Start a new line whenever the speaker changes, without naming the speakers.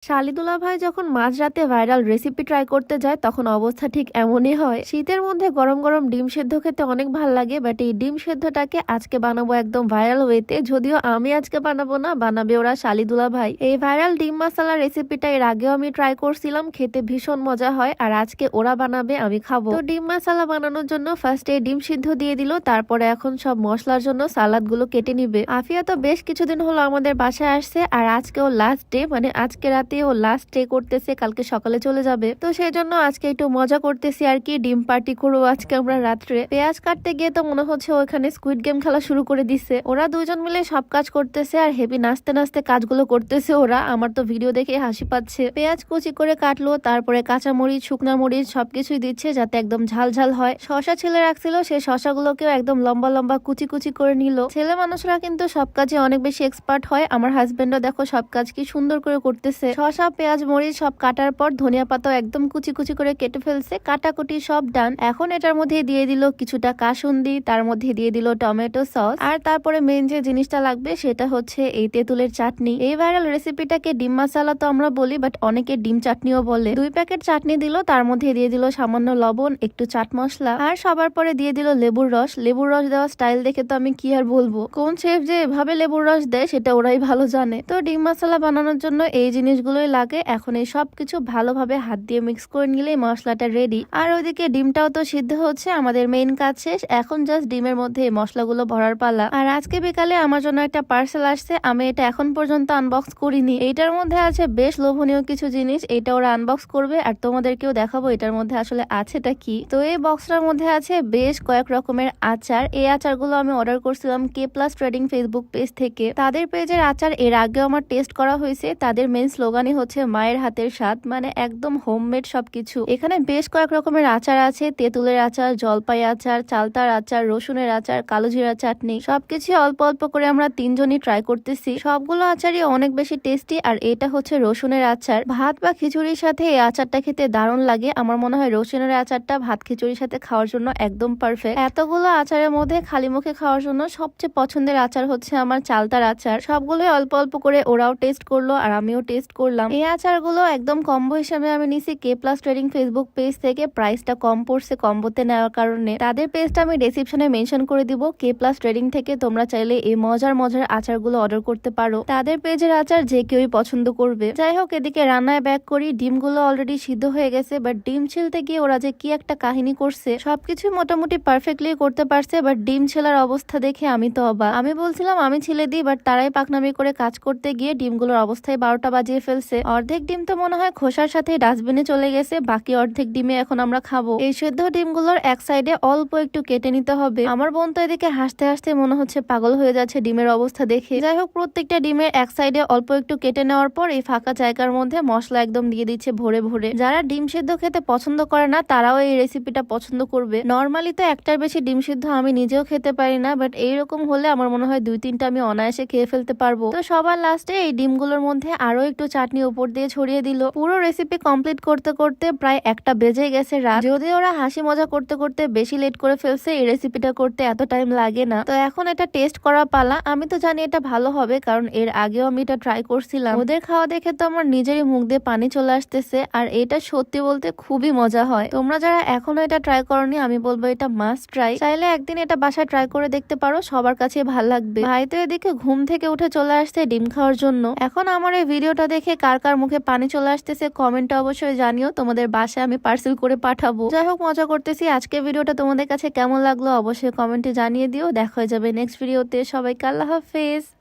শালি দুলাভাই যখন মাঝরাতে ভাইরাল রেসিপি ট্রাই করতে যায় তখন অবস্থা ঠিক এমনই হয়। শীতের মধ্যে গরম গরম ডিম সেদ্ধ খেতে অনেক ভাল লাগে, বাট এই ডিম সেদ্ধটাকে আজকে বানাবো একদম ভাইরাল ওয়েতে। যদিও আমি আজকে বানাবো না, বানাবে ওরা শালি দুলাভাই। এই ভাইরাল ডিম মশলা রেসিপিটা এর আগেও আমি ট্রাই করছিলাম, খেতে ভীষণ মজা হয়। আর আজকে ওরা বানাবে, আমি খাবো। তো ডিম মশলা বানানোর জন্য ফার্স্টে ডিম সিদ্ধ দিয়ে দিল, তারপরে এখন সব মশলার জন্য সালাদ গুলো কেটে নিবে। আফিয়া তো বেশ কিছুদিন হলো আমাদের বাসায় আসছে, আর আজকেও লাস্ট ডে, মানে আজকে রাতে ও লাস্ট স্টে করতেছে, কালকে সকালে চলে যাবে। তো সেই জন্য আজকে একটু মজা করতেছি আর কি, ডিম পার্টি করবো আজকে আমরা রাত্রে। পেঁয়াজ কাটতে গিয়ে তো মনে হচ্ছে ওখানে স্কুইড গেম খেলা শুরু করে দিছে। ওরা দুজন মিলে সব কাজ করতেছে আর হেভি নাচতে নাচতে কাজগুলো করতেছে ওরা। আমার তো ভিডিও দেখে হাসি পাচ্ছে। পেঁয়াজ কুচি করে কাটলো, তারপরে কাঁচা মরিচ, শুকনা মরিচ সবকিছুই দিচ্ছে যাতে একদম ঝাল ঝাল হয়। শশা ছেলে রাখছিল, সেই শশাগুলোকেও একদম লম্বা লম্বা কুচি কুচি করে নিল। ছেলে মানুষরা কিন্তু সব কাজে অনেক বেশি এক্সপার্ট হয়। আমার হাজবেন্ডও দেখো সব কাজ কি সুন্দর করে করতেছে। শসা, পেঁয়াজ, মরিচ সব কাটার পর ধনিয়া পাতাও একদম কুচি কুচি করে কেটে ফেলছে। কাটাকুটি সব ডান। এখন এটার মধ্যে দিয়ে দিল কিছুটা কাসুন্দি, তার মধ্যে দিয়ে দিল টমেটো সস, আর তারপরে মেন যে জিনিসটা লাগবে সেটা হচ্ছে এই তেঁতুলের চাটনি। এই ভাইরাল রেসিপিটাকে ডিম মশলা তো আমরা বলি, বাট অনেকে ডিম চাটনিও বলে। 2 প্যাকেট চাটনি দিল, তার মধ্যে দিয়ে দিল সামান্য লবণ, একটু চাট মশলা, আর সবার পরে দিয়ে দিল লেবুর রস। লেবুর রস দেওয়া স্টাইল দেখে তো আমি কি আর বলবো, কোন শেফ যে এভাবে লেবুর রস দেয় সেটা ওরাই ভালো জানে। তো ডিম মশলা বানানোর জন্য এই জিনিসগুলোই লাগে। এখন এই সবকিছু ভালোভাবে হাত দিয়ে মিক্স করে নিলেই মশলাটা রেডি। আর ওইদিকে ডিমটাও তো সিদ্ধ হচ্ছে, আমাদের মেইন কাজ শেষ। এখন জাস্ট ডিমের মধ্যে এই মশলাগুলো ভরার পালা। আর আজকে বিকালে আমার জন্য একটা পার্সেল আসছে, আমি এটা এখন পর্যন্ত আনবক্স করিনি। এইটার মধ্যে আছে বেশ লোভনীয় কিছু জিনিস, এটা ওরা আনবক্স করবে আর তোমাদেরকেও দেখাবো এটার মধ্যে আসলে আছেটা কি। তো এই বক্সটার মধ্যে আছে বেশ কয়েক রকমের আচার। এই আচারগুলো আমি অর্ডার করছিলাম k plus trading Facebook page থেকে। তাদের পেজের আচার এর আগেও আমার টেস্ট করা হয়েছে। তাদের মেইন স্লোগানই হচ্ছে মায়ের হাতের স্বাদ, মানে একদম হোমমেড সবকিছু। এখানে বেশ কয়েক রকমের আচার আছে, তেঁতুলের আচার, জলপাই আচার, চালতার আচার, রসুনের আচার, কালো জিরা চাটনি, সবকিছু অল্প অল্প করে আমরা তিনজনই ট্রাই করতেছি। সবগুলো আচারই অনেক বেশি টেস্টি। আর এটা হচ্ছে রসুনের আচার। ভাত বা খিচুড়ির সাথে এই আচারটা খেতে দারুণ লাগে। আমার মনে হয় রসুনের আচারটা ভাত খিচুড়ির সাথে খাওয়ার জন্য একদম পারফেক্ট। এতগুলো আচারের মধ্যে খালি মুখে খাওয়ার জন্য সবচেয়ে পছন্দের আচার হচ্ছে আমার চালতার আচার। সবগুলোই অল্প অল্প করে ওরাও টেস্ট করলো আর আমিও টেস্ট করলাম। এই আচারগুলো একদম কম্বো হিসাবে আমি নিছি k plus trading Facebook page থেকে। প্রাইসটা কম পড়ছে কম্বোতে নেওয়ার কারণে। তাদের পেজটা আমি ডেসক্রিপশনে মেনশন করে দিব। কে প্লাস ট্রেডিং থেকে তোমরা চাইলে এই মজার মজার আচারগুলো অর্ডার করতে পারো। তাদের পেজের আচার যে কেউই পছন্দ করবে। যাই হোক, এদিকে রান্নায় ব্যাক করি। ডিমগুলো অলরেডি সিদ্ধ হয়ে গেছে, বাট ডিম ছিলতে গিয়ে ওরা যে কি একটা কাহিনী করছে। সবকিছু মোটামুটি পারফেক্টলি করতে পারছে, বাট ডিম ছেলার অবস্থা দেখে আমি তো অবাক। আমি বলছিলাম আমি ছিলে দিই, বাট তারাই পাকনামি করে কাজ করতে গিয়ে ডিমগুলোর অবস্থায় 12টা বাজিয়ে ফেলছে। অর্ধেক ডিম তো মনে হয় খোসার সাথে ডাস্টবিনে চলে গেছে, বাকি অর্ধেক ডিমে এখন আমরা খাবো। এই সেদ্ধ ডিমগুলোর এক সাইডে অল্প একটু কেটে নিতে হবে। আমার বোন তো এদিকে হাসতে হাসতে মনে হচ্ছে পাগল হয়ে যাচ্ছে ডিমের অবস্থা দেখে। যাই হোক, প্রত্যেকটা ডিমের এক সাইডে অল্প একটু কেটে নেওয়ার পর এই ফাঁকা জায়গার মধ্যে মশলা একদম দিয়ে দিচ্ছে ভরে ভরে। যারা ডিম সেদ্ধ খেতে পছন্দ করে না তারাও এই রেসিপিটা পছন্দ করবে। নর্মালি তো একটার বেশি ডিম সিদ্ধ আমি নিজেও খেতে পারি না, বাট এইরকম হলে আমার মনে হয় 2-3টা আমি অনায়াসে খেয়ে ফেলতে পারবো। তো সবার লাস্টে এই ডিমগুলোর মধ্যে আরো একটু চাটনি উপর দিয়ে ছড়িয়ে দিল। পুরো রেসিপি কমপ্লিট করতে করতে প্রায় 1টা বেজে গেছে রাত। যদি ওরা হাসি মজা করতে করতে বেশি লেট করে ফেলছে, এই রেসিপিটা করতে এত টাইম লাগে না। তো এখন এটা টেস্ট করা পালা। আমি তো জানি এটা ভালো হবে, কারণ এর আগেও আমি এটা ট্রাই করছিলাম। ওদের খাওয়া দেখে তো আমার নিজেরই মুখ দিয়ে পানি চলে আসতেছে। আর এটা সত্যি বলতে খুবই মজা হয়। তোমরা যারা এখনো এটা ট্রাই করনি, আমি বলবো এটা মাস্ট ট্রাই। চাইলে একদিন এটা বাসায় ট্রাই করে দেখতে পারো, সবার কাছে ভালো লাগবে। ভাই তো এদিকে ঘুম থেকে উঠে চলে আসছে ডিম খাওয়ার জন্য। এখন আমার এই ভিডিওটা দেখে কার কার মুখে পানি চলে আসতেছে কমেন্টে অবশ্যই জানিও। তোমাদের বাসায় আমি পার্সেল করে পাঠাবো। যাই হোক, মজা করতেছি। আজকে ভিডিওটা তোমাদের কাছে কেমন লাগলো অবশ্যই কমেন্টে জানিয়ে দিও। দেখা হয়ে যাবে নেক্সট ভিডিওতে। সবাইকে আল্লাহ হাফেজ।